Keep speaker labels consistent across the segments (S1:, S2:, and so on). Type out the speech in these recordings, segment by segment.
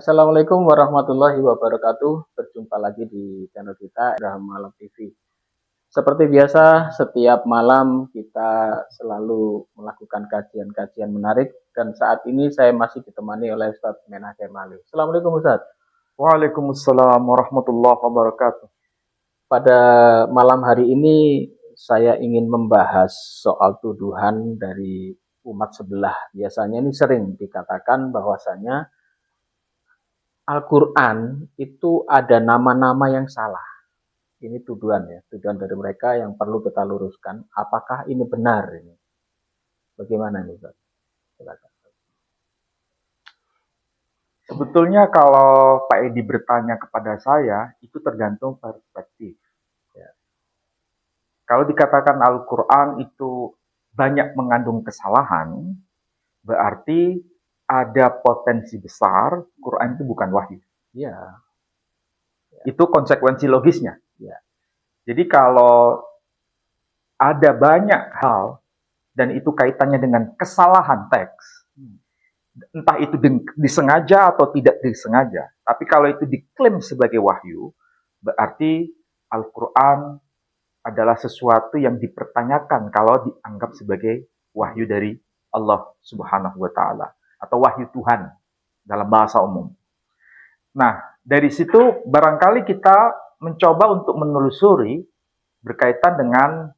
S1: Assalamualaikum warahmatullahi wabarakatuh. Berjumpa lagi di channel kita, Irham Malam TV. Seperti biasa, setiap malam kita selalu melakukan kajian-kajian menarik. Dan saat ini saya masih ditemani oleh Ustadz Menah Kemali. Assalamualaikum Ustadz.
S2: Waalaikumsalam warahmatullahi wabarakatuh.
S1: Pada malam hari ini saya ingin membahas soal tuduhan dari umat sebelah. Biasanya ini sering dikatakan bahwasanya Al-Quran itu ada nama-nama yang salah. Ini tuduhan ya, tuduhan dari mereka yang perlu kita luruskan. Apakah ini benar ini? Bagaimana ini, Pak? Silakan.
S2: Sebetulnya kalau Pak Edi bertanya kepada saya, itu tergantung perspektif. Ya. Kalau dikatakan Al-Quran itu banyak mengandung kesalahan, berarti ada potensi besar Quran itu bukan wahyu.
S1: Ya.
S2: Itu konsekuensi logisnya.
S1: Ya.
S2: Jadi kalau ada banyak hal dan itu kaitannya dengan kesalahan teks, entah itu disengaja atau tidak disengaja, tapi kalau itu diklaim sebagai wahyu, berarti Al-Quran adalah sesuatu yang dipertanyakan kalau dianggap sebagai wahyu dari Allah Subhanahu wa Ta'ala, atau wahyu Tuhan dalam bahasa umum. Nah, dari situ barangkali kita mencoba untuk menelusuri berkaitan dengan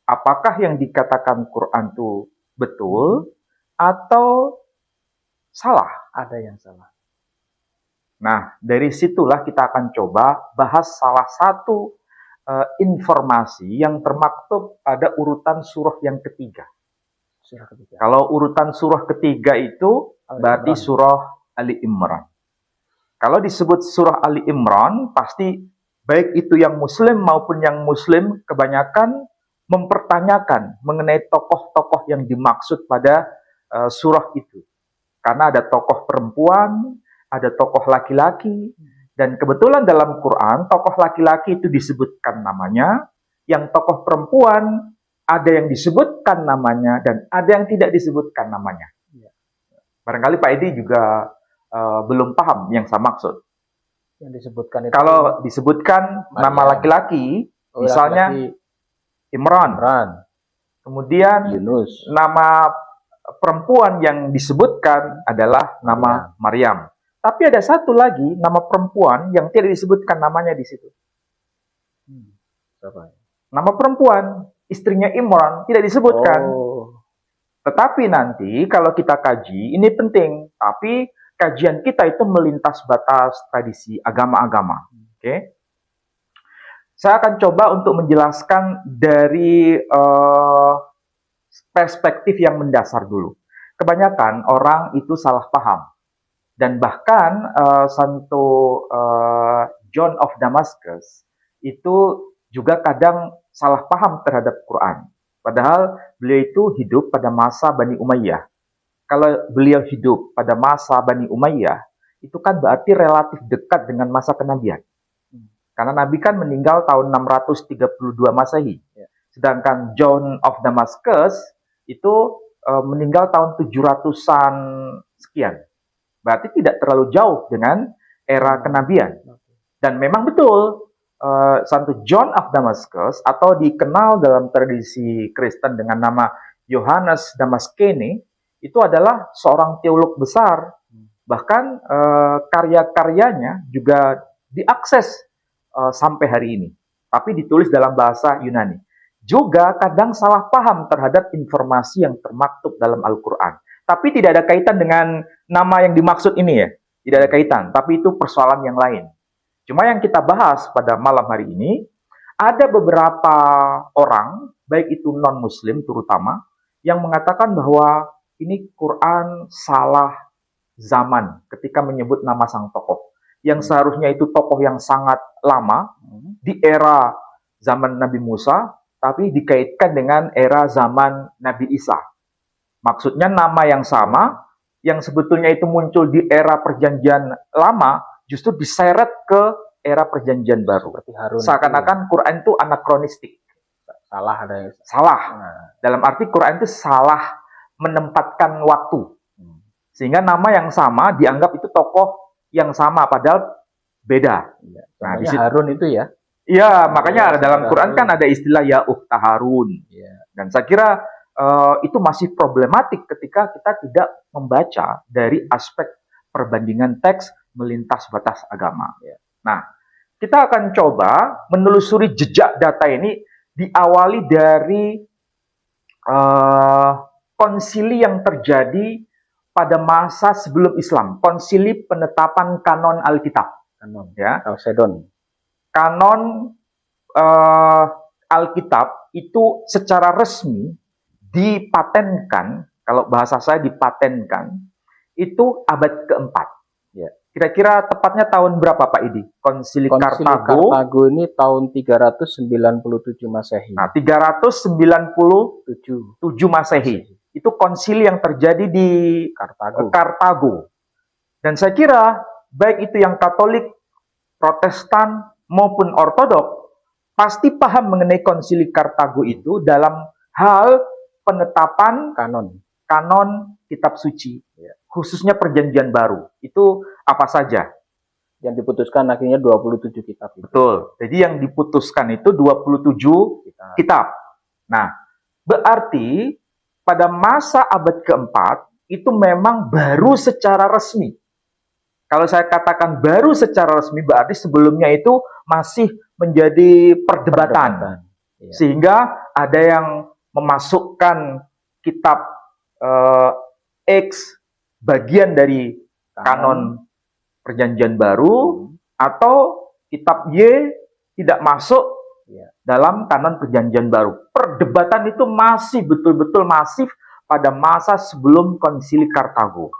S2: apakah yang dikatakan Quran itu betul atau salah.
S1: Ada yang salah.
S2: Nah, dari situlah kita akan coba bahas salah satu informasi yang termaktub pada urutan surah yang ketiga.
S1: Surah ketiga.
S2: Kalau urutan surah ketiga itu berarti surah Ali Imran. Kalau disebut surah Ali Imran, pasti baik itu yang muslim maupun yang muslim kebanyakan mempertanyakan mengenai tokoh-tokoh yang dimaksud pada surah itu. Karena ada tokoh perempuan, ada tokoh laki-laki, dan kebetulan dalam Quran, tokoh laki-laki itu disebutkan namanya, yang tokoh perempuan ada yang disebutkan namanya, dan ada yang tidak disebutkan namanya. Barangkali Pak Edi juga belum paham yang saya maksud.
S1: Yang disebutkan itu,
S2: kalau disebutkan Maryam, nama laki-laki, misalnya laki-laki Imran. Kemudian
S1: Yunus.
S2: Nama perempuan yang disebutkan adalah nama Maryam. Tapi ada satu lagi nama perempuan yang tidak disebutkan namanya di situ.
S1: Siapa?
S2: Nama perempuan, istrinya Imran, tidak disebutkan. Tetapi nanti kalau kita kaji, ini penting. Tapi kajian kita itu melintas batas tradisi agama-agama. Oke? Saya akan coba untuk menjelaskan dari perspektif yang mendasar dulu. Kebanyakan orang itu salah paham. Dan bahkan Santo John of Damascus itu juga kadang salah paham terhadap Quran. Padahal beliau itu hidup pada masa Bani Umayyah. Kalau beliau hidup pada masa Bani Umayyah, itu kan berarti relatif dekat dengan masa kenabian. Karena Nabi kan meninggal tahun 632 Masehi. Sedangkan John of Damascus itu meninggal tahun 700-an sekian. Berarti tidak terlalu jauh dengan era kenabian. Dan memang betul, Santo John of Damascus, atau dikenal dalam tradisi Kristen dengan nama Yohanes Damaskene, itu adalah seorang teolog besar. Bahkan karya-karyanya juga diakses sampai hari ini. Tapi ditulis dalam bahasa Yunani. Juga kadang salah paham terhadap informasi yang termaktub dalam Al-Quran. Tapi tidak ada kaitan dengan nama yang dimaksud ini ya. Tidak ada kaitan, tapi itu persoalan yang lain. Cuma yang kita bahas pada malam hari ini, ada beberapa orang, baik itu non-muslim terutama, yang mengatakan bahwa ini Quran salah zaman ketika menyebut nama sang tokoh. Yang seharusnya itu tokoh yang sangat lama, di era zaman Nabi Musa, tapi dikaitkan dengan era zaman Nabi Isa. Maksudnya nama yang sama, yang sebetulnya itu muncul di era perjanjian lama, justru diseret ke era perjanjian baru. Seakan-akan Quran itu anakronistik.
S1: Salah ada yang
S2: salah. Dalam arti Quran itu salah menempatkan waktu. Sehingga nama yang sama dianggap itu tokoh yang sama, padahal beda.
S1: Ya.
S2: Nah, di
S1: Contohnya
S2: situ,
S1: Harun itu ya.
S2: iya, makanya
S1: Ya,
S2: dalam Quran kan
S1: Harun.
S2: ada istilah ya ukhta Harun.
S1: Ya.
S2: Dan saya kira itu masih problematik ketika kita tidak membaca dari aspek perbandingan teks melintas batas agama.
S1: Ya.
S2: Nah, kita akan coba menelusuri jejak data ini diawali dari konsili yang terjadi pada masa sebelum Islam, konsili penetapan kanon Alkitab.
S1: Kanon.
S2: Ya,
S1: Chalcedon.
S2: kanon Alkitab itu secara resmi dipatenkan, kalau bahasa saya dipatenkan, itu abad keempat.
S1: Ya.
S2: Kira-kira tepatnya tahun berapa Pak Idi? Konsili
S1: Konsili
S2: Kartago.
S1: Kartago ini tahun 397 Masehi.
S2: Nah, 397 Masehi. Itu konsili yang terjadi di Kartago. Dan saya kira baik itu yang Katolik, Protestan maupun Ortodok pasti paham mengenai konsili Kartago itu dalam hal penetapan kanon kitab suci, khususnya Perjanjian Baru. Itu apa saja?
S1: Yang diputuskan akhirnya 27 kitab.
S2: Betul. Jadi yang diputuskan itu 27 kitab. Nah, berarti pada masa abad keempat itu memang baru secara resmi. Kalau saya katakan baru secara resmi, berarti sebelumnya itu masih menjadi perdebatan. Ya. Sehingga ada yang memasukkan kitab X bagian dari kanon Perjanjian Baru, atau kitab Y tidak masuk dalam kanon Perjanjian Baru. Perdebatan itu masih betul-betul masif pada masa sebelum Konsili Kartago.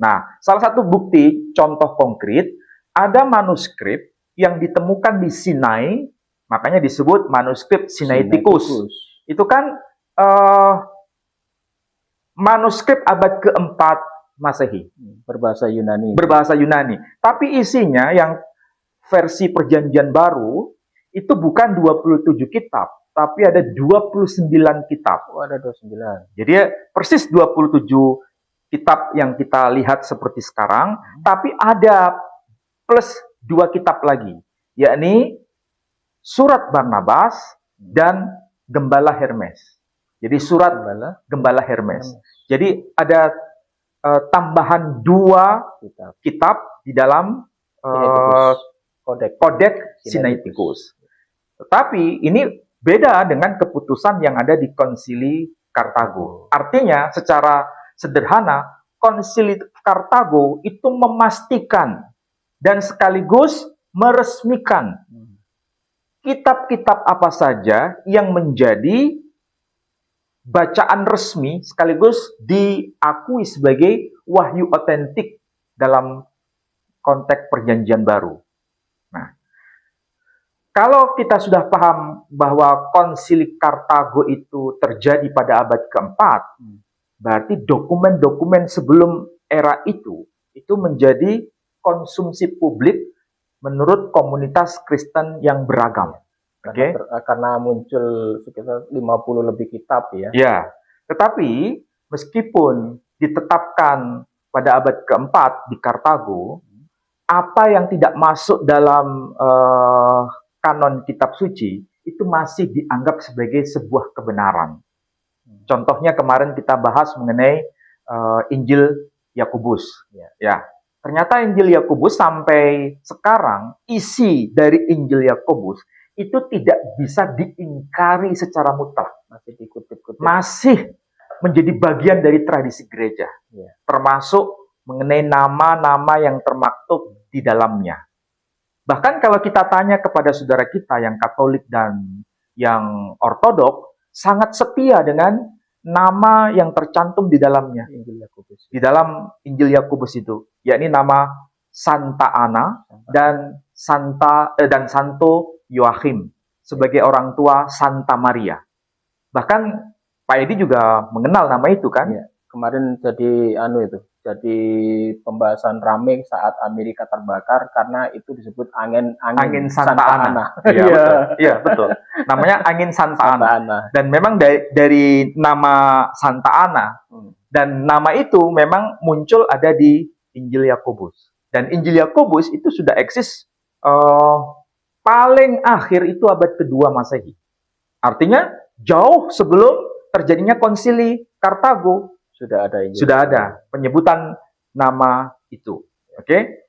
S2: Nah, salah satu bukti, contoh konkret, ada manuskrip yang ditemukan di Sinai, makanya disebut manuskrip Sinaiticus. Itu kan manuskrip abad keempat Masehi.
S1: Berbahasa Yunani.
S2: Berbahasa Yunani. Tapi isinya yang versi Perjanjian Baru itu bukan 27 kitab, tapi ada 29 kitab.
S1: Oh, ada 29.
S2: Jadi persis 27 kitab yang kita lihat seperti sekarang, tapi ada plus 2 kitab lagi, yakni Surat Barnabas dan Gembala Hermes. Jadi Surat Gembala Hermes. Jadi ada tambahan 2 kitab di dalam Kodeks Sinaiticus. Tetapi ini beda dengan keputusan yang ada di Konsili Kartago. Artinya secara sederhana, Konsili Kartago itu memastikan dan sekaligus meresmikan kitab-kitab apa saja yang menjadi bacaan resmi sekaligus diakui sebagai wahyu otentik dalam konteks Perjanjian Baru. Nah, kalau kita sudah paham bahwa Konsili Kartago itu terjadi pada abad keempat, berarti dokumen-dokumen sebelum era itu menjadi konsumsi publik menurut komunitas Kristen yang beragam.
S1: Karena muncul sekitar 50 lebih kitab ya.
S2: Ya, tetapi meskipun ditetapkan pada abad keempat di Kartago, apa yang tidak masuk dalam kanon kitab suci itu masih dianggap sebagai sebuah kebenaran. Contohnya kemarin kita bahas mengenai Injil Yakobus. Ya, ternyata Injil Yakobus sampai sekarang isi dari Injil Yakobus itu tidak bisa diingkari secara mutlak.
S1: Masih dikutip-kutip.
S2: Masih menjadi bagian dari tradisi gereja. Termasuk mengenai nama-nama yang termaktub di dalamnya. Bahkan kalau kita tanya kepada saudara kita yang Katolik dan yang Ortodok, sangat setia dengan nama yang tercantum di dalamnya.
S1: Injil Yakobus.
S2: Di dalam Injil Yakobus itu, yakni nama Santa Ana dan Santo Yoachim sebagai orang tua Santa Maria. Bahkan Pak Edi juga mengenal nama itu kan?
S1: Ya, kemarin jadi pembahasan rame saat Amerika terbakar karena itu disebut angin
S2: Santa Ana. Iya, betul. Namanya angin Santa Ana. Dan memang dari nama Santa Ana Dan nama itu memang muncul ada di Injil Yakobus. Dan Injil Yakobus itu sudah eksis paling akhir itu abad kedua Masehi. Artinya jauh sebelum terjadinya konsili Kartago
S1: Sudah ada Injil.
S2: sudah ada penyebutan nama itu. Oke?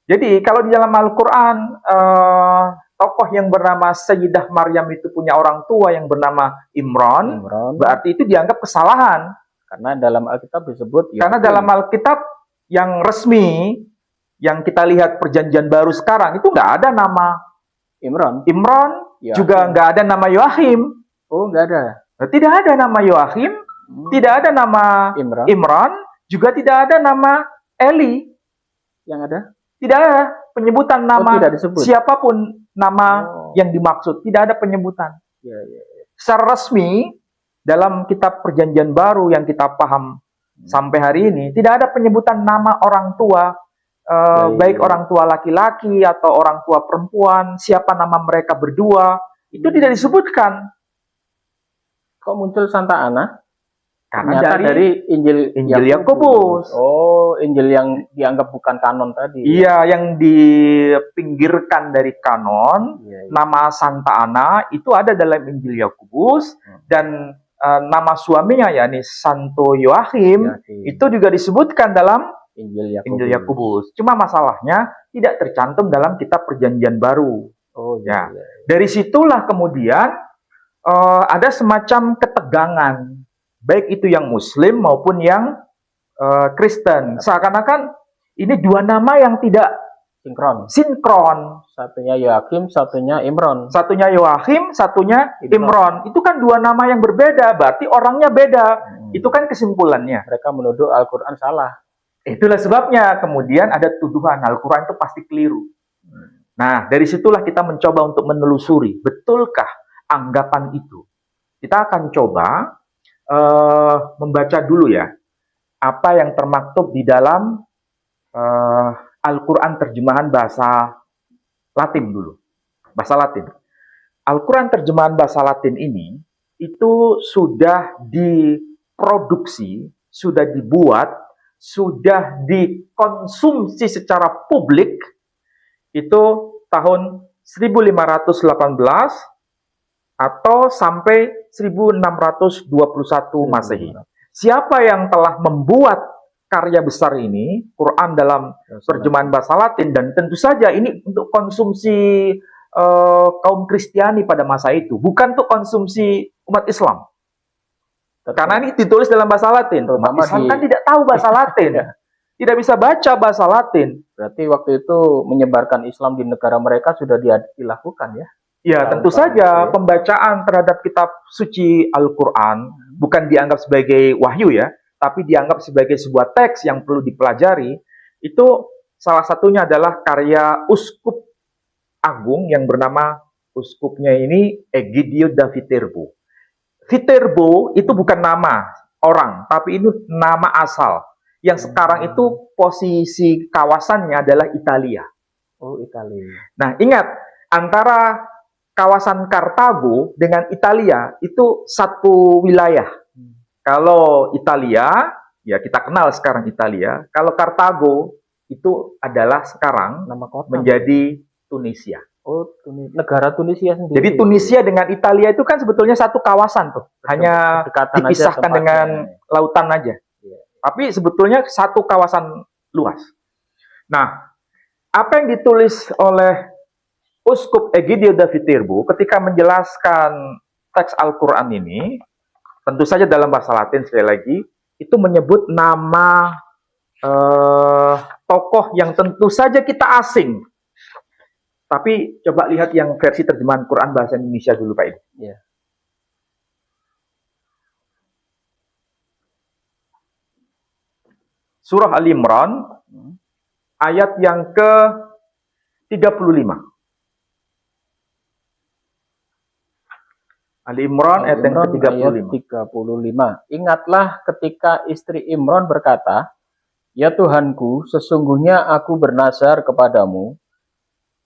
S2: Jadi kalau di dalam Al-Quran tokoh yang bernama Sayyidah Maryam itu punya orang tua yang bernama Imran, berarti itu dianggap kesalahan.
S1: Karena dalam Alkitab disebut
S2: Karena dalam Alkitab yang resmi, yang kita lihat perjanjian baru sekarang, itu nggak ada nama
S1: Imran.
S2: Juga nggak ada nama Yoachim.
S1: Oh, nggak ada.
S2: Tidak ada nama Yoachim, tidak ada nama Imran, juga tidak ada nama Eli.
S1: Yang ada?
S2: Tidak ada penyebutan nama
S1: tidak disebut.
S2: Siapapun nama yang dimaksud. Tidak ada penyebutan.
S1: Ya.
S2: Secara resmi, dalam kitab perjanjian baru yang kita paham sampai hari ini, tidak ada penyebutan nama orang tua, baik orang tua laki-laki atau orang tua perempuan, siapa nama mereka berdua, itu tidak disebutkan.
S1: Kok muncul Santa Ana?
S2: Karena
S1: dari Injil
S2: Yakobus.
S1: Oh, Injil yang dianggap bukan kanon tadi.
S2: Iya, yang dipinggirkan dari kanon, nama Santa Ana itu ada dalam Injil Yakobus, dan nama suaminya yakni Santo Yoachim itu juga disebutkan dalam Injil Yakobus. Cuma masalahnya tidak tercantum dalam kitab perjanjian baru.
S1: Oh,
S2: ya. Dari situlah kemudian ada semacam ketegangan, baik itu yang Muslim maupun yang Kristen. Seakan-akan ini dua nama yang tidak sinkron.
S1: Satunya Yoachim, satunya Imran.
S2: Satunya Yoachim, satunya Imran. Itu kan dua nama yang berbeda, berarti orangnya beda. Itu kan kesimpulannya.
S1: Mereka menuduh Al-Quran salah.
S2: Itulah sebabnya kemudian ada tuduhan Al-Quran itu pasti keliru. Nah, dari situlah kita mencoba untuk menelusuri, betulkah anggapan itu? Kita akan coba membaca dulu ya, apa yang termaktub di dalam Al-Quran terjemahan bahasa Latin dulu. Bahasa Latin. Al-Quran terjemahan bahasa Latin ini, itu sudah diproduksi, sudah dibuat, sudah dikonsumsi secara publik, itu tahun 1518 atau sampai 1621 Masehi. Siapa yang telah membuat karya besar ini, Quran dalam terjemahan bahasa Latin, dan tentu saja ini untuk konsumsi kaum Kristiani pada masa itu, bukan untuk konsumsi umat Islam. Karena ini ditulis dalam bahasa Latin. Umat Islam kan tidak tahu bahasa Latin. Tidak bisa baca bahasa Latin.
S1: Berarti waktu itu menyebarkan Islam di negara mereka sudah dilakukan ya?
S2: Ya, tentu saja pembacaan terhadap kitab suci Al-Quran bukan dianggap sebagai wahyu ya, tapi dianggap sebagai sebuah teks yang perlu dipelajari. Itu salah satunya adalah karya uskup agung yang bernama, uskupnya ini Egidio da Viterbo. Viterbo itu bukan nama orang, tapi ini nama asal. Yang sekarang itu posisi kawasannya adalah Italia.
S1: Oh, Italia.
S2: Nah, ingat, antara kawasan Kartago dengan Italia itu satu wilayah. Kalau Italia, ya kita kenal sekarang Italia. Kalau Kartago itu adalah sekarang
S1: nama kota
S2: menjadi Tunisia.
S1: Oh, negara Tunisia sendiri.
S2: Jadi Tunisia dengan Italia itu kan sebetulnya satu kawasan tuh. Hanya dipisahkan dengan lautan aja. Tapi sebetulnya satu kawasan luas. Nah, apa yang ditulis oleh Uskup Egidio da Viterbo ketika menjelaskan teks Al-Quran ini, tentu saja dalam bahasa Latin sekali lagi, itu menyebut nama tokoh yang tentu saja kita asing. Tapi coba lihat yang versi terjemahan Quran bahasa Indonesia dulu Pak Edi.
S1: Ya.
S2: Surah Al-Imran, ayat yang ke-35. Al-Imran ayat yang
S1: ke-35. Ingatlah ketika istri Imran berkata, "Ya Tuhanku, sesungguhnya aku bernazar kepadamu,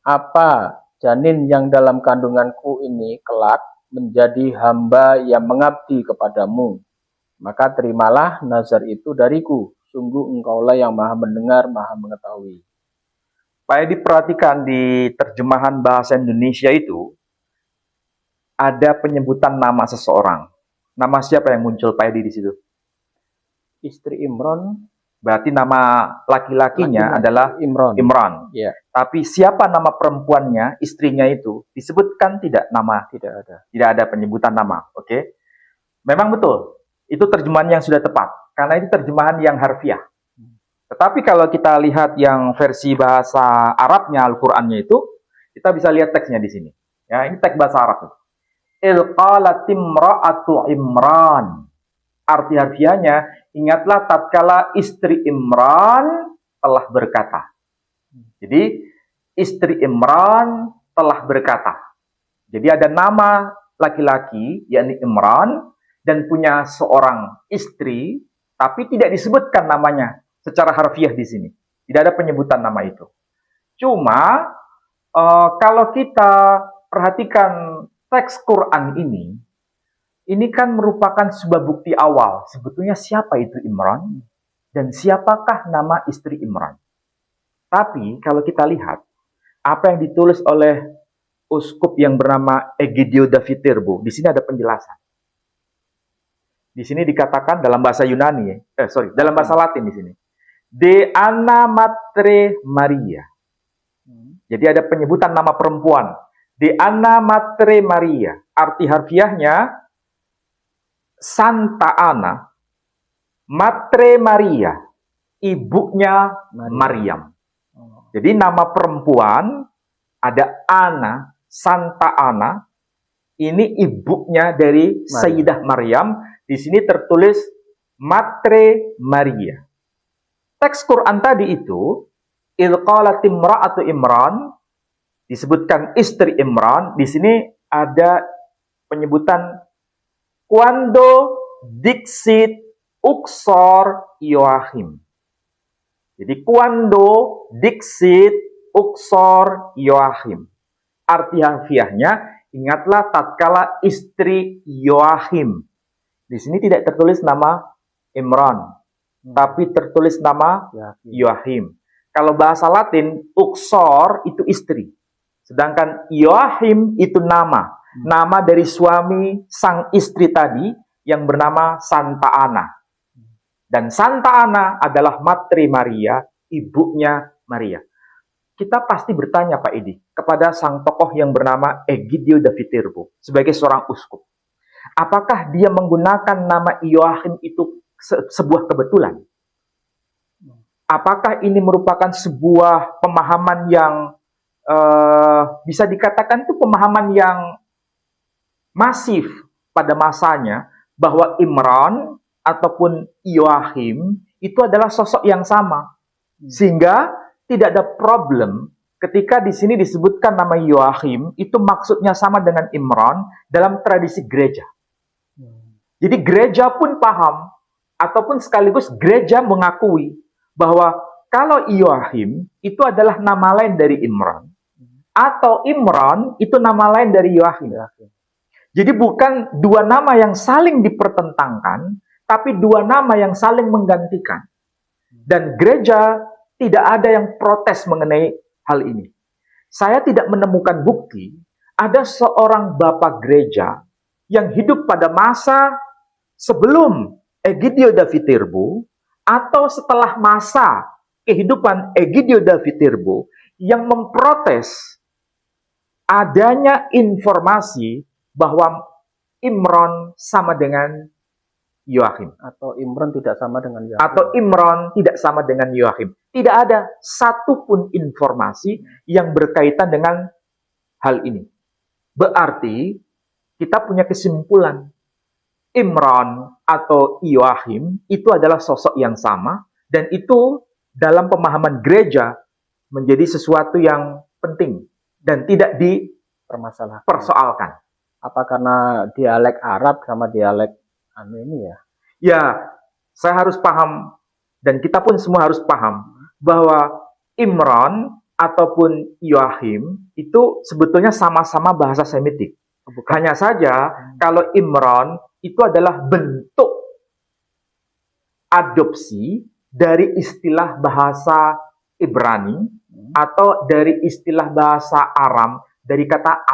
S1: apa janin yang dalam kandunganku ini kelak menjadi hamba yang mengabdi kepadamu, Maka terimalah nazar itu dariku. Sungguh engkaulah yang maha mendengar, maha mengetahui.
S2: Pak Edi perhatikan di terjemahan bahasa Indonesia itu, ada penyebutan nama seseorang. Nama siapa yang muncul Pak Edi di situ?
S1: Istri Imron.
S2: Berarti nama laki-lakinya adalah Imran.
S1: Ya.
S2: Tapi siapa nama perempuannya, istrinya itu, disebutkan tidak nama?
S1: Tidak ada.
S2: Tidak ada penyebutan nama. Oke. Memang betul. Itu terjemahan yang sudah tepat. Karena itu terjemahan yang harfiah. Tetapi kalau kita lihat yang versi bahasa Arabnya, Al-Qur'annya itu, kita bisa lihat teksnya di sini. Ya, ini teks bahasa Arab. Ilqalatimra'atu Imran. Arti harfiahnya, ingatlah tatkala istri Imran telah berkata. Jadi, istri Imran telah berkata. Jadi ada nama laki-laki, yakni Imran, dan punya seorang istri, tapi tidak disebutkan namanya secara harfiah di sini. Tidak ada penyebutan nama itu. Cuma, kalau kita perhatikan teks Quran ini kan merupakan sebuah bukti awal. Sebetulnya siapa itu Imran? Dan siapakah nama istri Imran? Tapi kalau kita lihat, apa yang ditulis oleh uskup yang bernama Egidio da Viterbo, di sini ada penjelasan. Di sini dikatakan dalam bahasa Yunani, dalam bahasa Latin di sini. De Anna Matre Maria. Jadi ada penyebutan nama perempuan. De Anna Matre Maria. Arti harfiahnya, Santa Ana, Matre Maria, ibunya Maryam. Jadi nama perempuan ada Ana, Santa Ana, ini ibunya dari Sayyidah Maryam. Di sini tertulis Matre Maria. Teks Quran tadi itu, Ilqalatimra'atu Imran, disebutkan istri Imran. Di sini ada penyebutan Quando dixit uxor Joachim. Jadi quando dixit uxor Joachim. Arti harfiahnya, ingatlah tatkala istri Joachim. Di sini tidak tertulis nama Imran, tapi tertulis nama Joachim. Kalau bahasa Latin, uxor itu istri. Sedangkan Joachim itu nama. Nama dari suami sang istri tadi yang bernama Santa Ana. Dan Santa Ana adalah Matre Maria, ibunya Maria. Kita pasti bertanya Pak Edi, kepada sang tokoh yang bernama Egidio da Viterbo, sebagai seorang uskup. Apakah dia menggunakan nama Joachim itu sebuah kebetulan? Apakah ini merupakan sebuah pemahaman yang bisa dikatakan itu pemahaman yang masif pada masanya, bahwa Imran ataupun Joachim itu adalah sosok yang sama, sehingga tidak ada problem ketika di sini disebutkan nama Joachim itu maksudnya sama dengan Imran dalam tradisi gereja. Jadi gereja pun paham, ataupun sekaligus gereja mengakui bahwa kalau Joachim itu adalah nama lain dari Imran, atau Imran itu nama lain dari Joachim. Jadi bukan dua nama yang saling dipertentangkan, tapi dua nama yang saling menggantikan. Dan gereja tidak ada yang protes mengenai hal ini. Saya tidak menemukan bukti ada seorang bapak gereja yang hidup pada masa sebelum Egidio da Viterbo atau setelah masa kehidupan Egidio da Viterbo yang memprotes adanya informasi bahwa Imran sama dengan Joachim.
S1: Atau Imran tidak sama dengan Joachim.
S2: Atau Imran tidak sama dengan Joachim. Tidak ada satupun informasi yang berkaitan dengan hal ini. Berarti kita punya kesimpulan. Imran atau Joachim itu adalah sosok yang sama. Dan itu dalam pemahaman gereja menjadi sesuatu yang penting. Dan tidak dipersoalkan.
S1: Apa karena dialek Arab sama dialek ini ya?
S2: Ya, saya harus paham, dan kita pun semua harus paham, bahwa Imran ataupun Joachim itu sebetulnya sama-sama bahasa Semitik. Hanya saja, kalau Imran itu adalah bentuk adopsi dari istilah bahasa Ibrani atau dari istilah bahasa Aram, dari kata